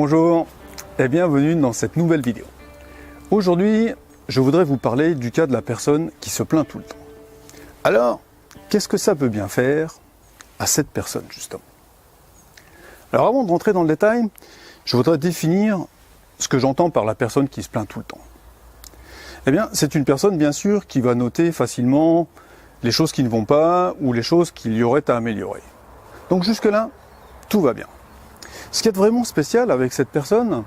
Bonjour et bienvenue dans cette nouvelle vidéo. Aujourd'hui, je voudrais vous parler du cas de la personne qui se plaint tout le temps. Alors, qu'est-ce que ça peut bien faire à cette personne justement? Alors avant de rentrer dans le détail, je voudrais définir ce que j'entends par la personne qui se plaint tout le temps. Eh bien, c'est une personne bien sûr qui va noter facilement les choses qui ne vont pas ou les choses qu'il y aurait à améliorer. Donc jusque-là, tout va bien. Ce qui est vraiment spécial avec cette personne,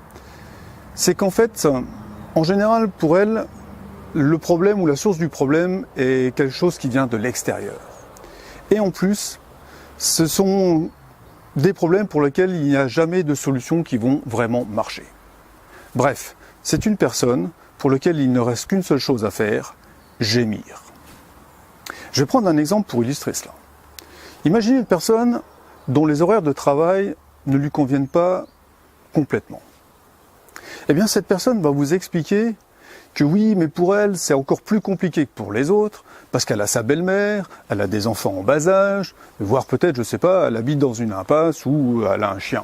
c'est qu'en fait, en général, pour elle, le problème ou la source du problème est quelque chose qui vient de l'extérieur. Et en plus, ce sont des problèmes pour lesquels il n'y a jamais de solutions qui vont vraiment marcher. Bref, c'est une personne pour laquelle il ne reste qu'une seule chose à faire, gémir. Je vais prendre un exemple pour illustrer cela. Imaginez une personne dont les horaires de travail ne lui conviennent pas complètement. Eh bien, cette personne va vous expliquer que oui, mais pour elle, c'est encore plus compliqué que pour les autres, parce qu'elle a sa belle-mère, elle a des enfants en bas âge, voire peut-être, je sais pas, elle habite dans une impasse ou elle a un chien.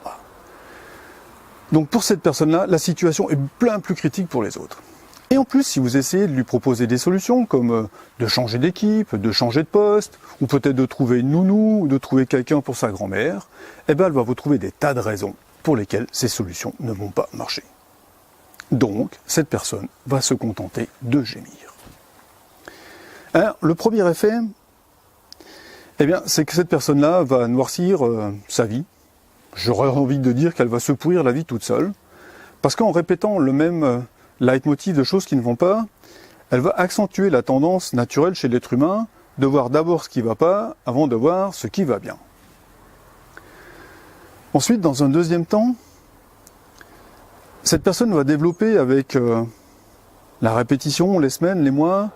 Voilà. Donc pour cette personne-là, la situation est bien plus critique pour les autres. Et en plus, si vous essayez de lui proposer des solutions, comme de changer d'équipe, de changer de poste, ou peut-être de trouver une nounou, ou de trouver quelqu'un pour sa grand-mère, eh bien, elle va vous trouver des tas de raisons pour lesquelles ces solutions ne vont pas marcher. Donc, cette personne va se contenter de gémir. Alors, le premier effet, eh bien, c'est que cette personne-là va noircir sa vie. J'aurais envie de dire qu'elle va se pourrir la vie toute seule, parce qu'en répétant le même leitmotiv de choses qui ne vont pas, elle va accentuer la tendance naturelle chez l'être humain de voir d'abord ce qui ne va pas avant de voir ce qui va bien. Ensuite, dans un deuxième temps, cette personne va développer avec la répétition, les semaines, les mois,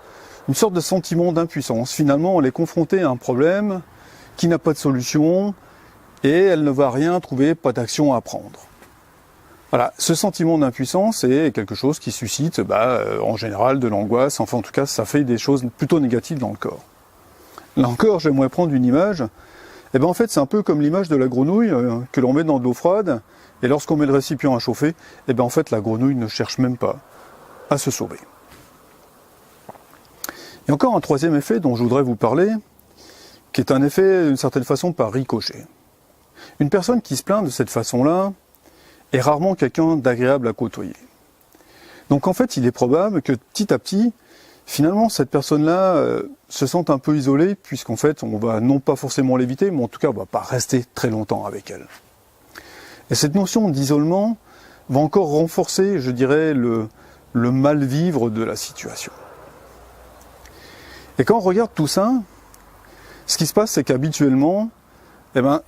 une sorte de sentiment d'impuissance. Finalement, elle est confrontée à un problème qui n'a pas de solution et elle ne va rien trouver, pas d'action à prendre. Voilà, ce sentiment d'impuissance est quelque chose qui suscite en général de l'angoisse, enfin en tout cas ça fait des choses plutôt négatives dans le corps. Là encore, j'aimerais prendre une image, en fait c'est un peu comme l'image de la grenouille que l'on met dans de l'eau froide, et lorsqu'on met le récipient à chauffer, en fait la grenouille ne cherche même pas à se sauver. Et encore un troisième effet dont je voudrais vous parler, qui est un effet d'une certaine façon par ricochet. Une personne qui se plaint de cette façon-là, est rarement quelqu'un d'agréable à côtoyer. Donc en fait, il est probable que petit à petit, finalement, cette personne-là se sente un peu isolée, puisqu'en fait, on va non pas forcément l'éviter, mais en tout cas, on ne va pas rester très longtemps avec elle. Et cette notion d'isolement va encore renforcer, je dirais, le mal-vivre de la situation. Et quand on regarde tout ça, ce qui se passe, c'est qu'habituellement,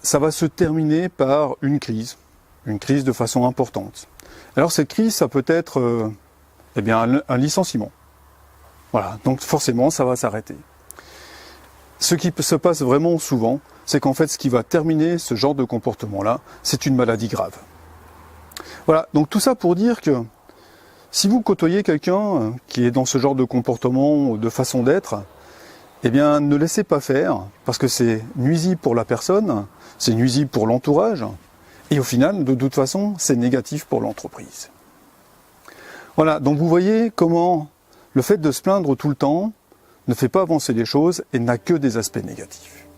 ça va se terminer par une crise de façon importante. Alors cette crise, ça peut être un licenciement. Voilà, donc forcément, ça va s'arrêter. Ce qui se passe vraiment souvent, c'est qu'en fait, ce qui va terminer ce genre de comportement-là, c'est une maladie grave. Voilà, donc tout ça pour dire que si vous côtoyez quelqu'un qui est dans ce genre de comportement ou de façon d'être, ne laissez pas faire, parce que c'est nuisible pour la personne, c'est nuisible pour l'entourage, et au final, de toute façon, c'est négatif pour l'entreprise. Voilà, donc vous voyez comment le fait de se plaindre tout le temps ne fait pas avancer les choses et n'a que des aspects négatifs.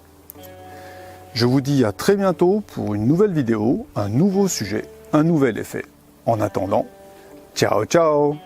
Je vous dis à très bientôt pour une nouvelle vidéo, un nouveau sujet, un nouvel effet. En attendant, ciao ciao!